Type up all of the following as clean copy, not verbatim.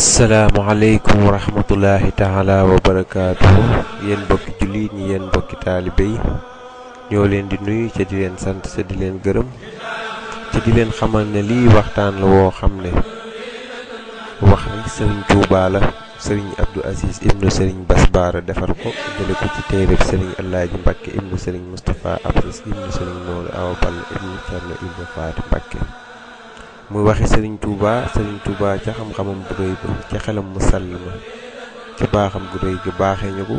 asalaamaaleykum wa rahmatullahi taala wa barakaatuhu yéen mbokki jullit ñi yéen mbokki taalibe yi ñoo leen di nuyu ca di leen sant ca di leen gërëm ca di leen xamal ne lii waxtaan la woo xam ne wax ni sëriñ Tuubaa la sëriñ Abdou Aziz ibnu sëriñ Bass Baara defar ko jële ko ci téereb sëriñ Alaaji Mbàkke ibnu sëriñ Moustapha Abdou ibnu sëriñ Moodu Awa Balla ibnu Cerno Ibnu Faati Mbàkke muy waxi sëriñ Tuubaa ca xam-xamam bu rëy ba ca xelam mu sàll ma ca baaxam gu rëy ga baaxee ñu ko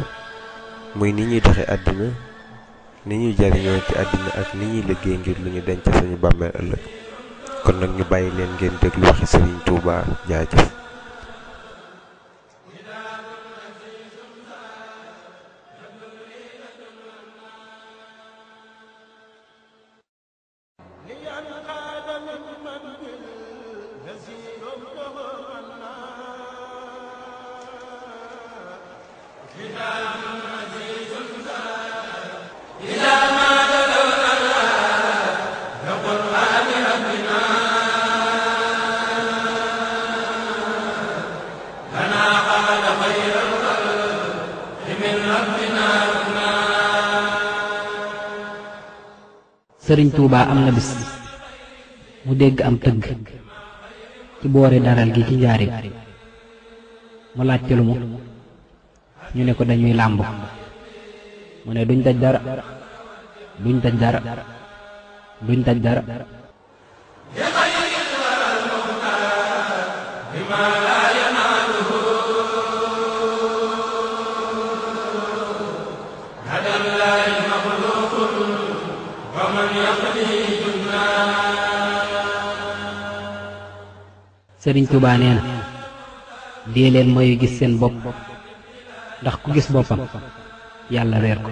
muy ni ñuy doxe àddina ni ñuy jariñoo ci àddina ak ni ñuy liggéey ngir lu ñu denc suñu bàmmeel ëllëg kon nag ñu bàyyi leen ngeen déglu waxi sëriñ Tuubaa jaajëf. sëriñ Tuubaa am na bis mu dégg am tëgg ci boori daral gi ci njaarim mu laajte lu mu ñu ne ko dañuy làmb mu ne duñ daj dara duñ daj dara duñ daj dara sëriñ Tuubaa nee na dee leen mooy gis seen bopp ndax ku gis boppam yàlla réer ko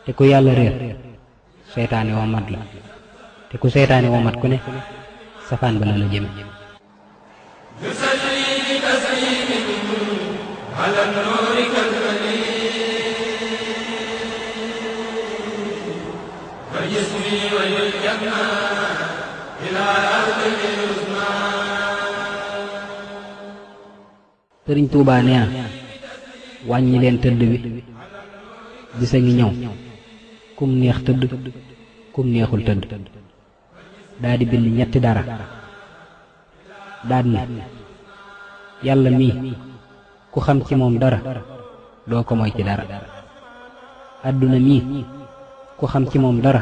te ku yàlla réer seytaane woo mat la te ku seytaane woo mat ku ne safaan ba la la jëme sëriñ Tuubaa nee na wàññi leen tëdd bi bisa ngi ñëw kum neex tëdd kum neexul tëdd daa di bind ñetti dara daad ne yàlla mii ku xam ci moom dara doo ko moy ci dara àdduna mii ku xam ci moom dara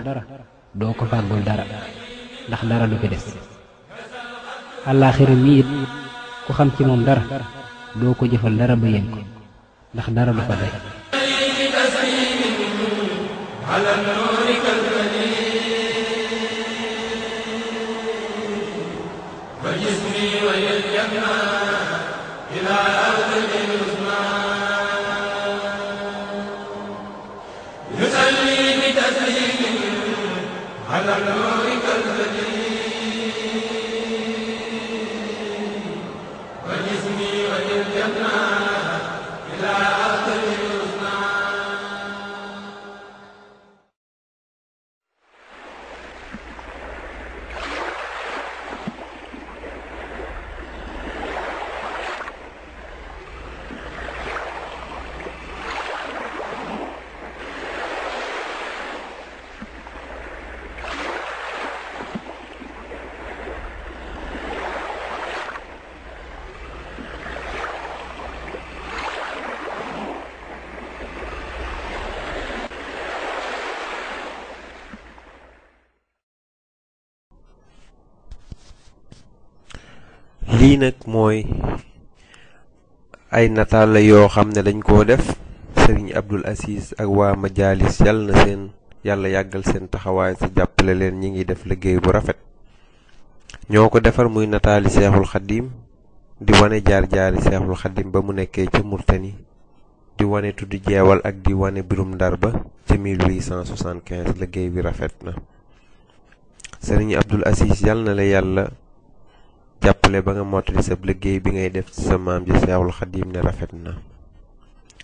doo ko fàggul dara ndax dara du fi des àllaaxira mii it ku xam ci moom dara doo ko jëfal dara ba yéen ko ndax dara du fa day lii nag mooy ay nataal la yoo xam ne dañ koo def sëriñ Abdou Aziz ak waa Majaalis yàlla yàggal seen taxawaay sa jàppale leen ñi ngi def liggéey bu rafet ñoo ko defar muy nataali seexul xaddim di wane jaar-jaari seexul xaddim ba mu nekkee ca Murtani di wane tudd jeewal ak di wane birum ndar ba ca 1875 liggéey bi rafet na sëriñ Abdou Aziz yàlla na la yàlla jàppale ba nga mottali sab liggéey bi ngay def ci sa maam ji seexul xaddim ne rafet na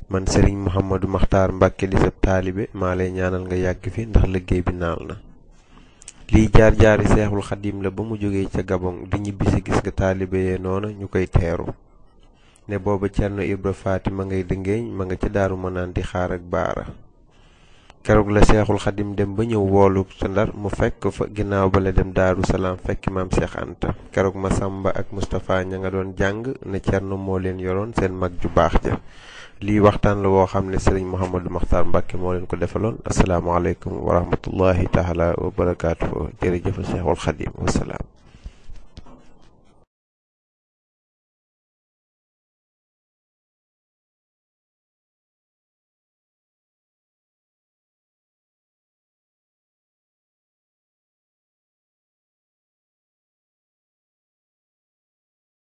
man sëriñ Mouhamadou Makhtar Mbàkke di sab taalibe maa lay ñaanal nga yàgg fi ndax liggéey bi naal na lii jaar-jaari seexul xaddim la ba mu jógee ca Gabon di ñibbisi gis nga taalibe yee noona ñu koy teeru ne booba Cerno Ibra Faati ma ngay dëngeeñ ma nga ca Daaru Manaan di xaar ak baara. keroog la Seexul Xadim dem ba ñëw woolu sa Ndar mu fekk fa, ginnaaw ba la dem Daaru Salaam fekki maam Seex Anta. keroog Masamba ak Mustapha ña nga doon jàng ne Cerno moo leen yoroon seen mag ju baax ja. lii waxtaan la woo xam ne Sëriñ Mouhamadou Makhtar Mbacke moo leen ko defaloon. asalaamaaleykum wa rahmatullahi taala wa barakaatuhu. jërëjëf Seexul Xadim wasalaam.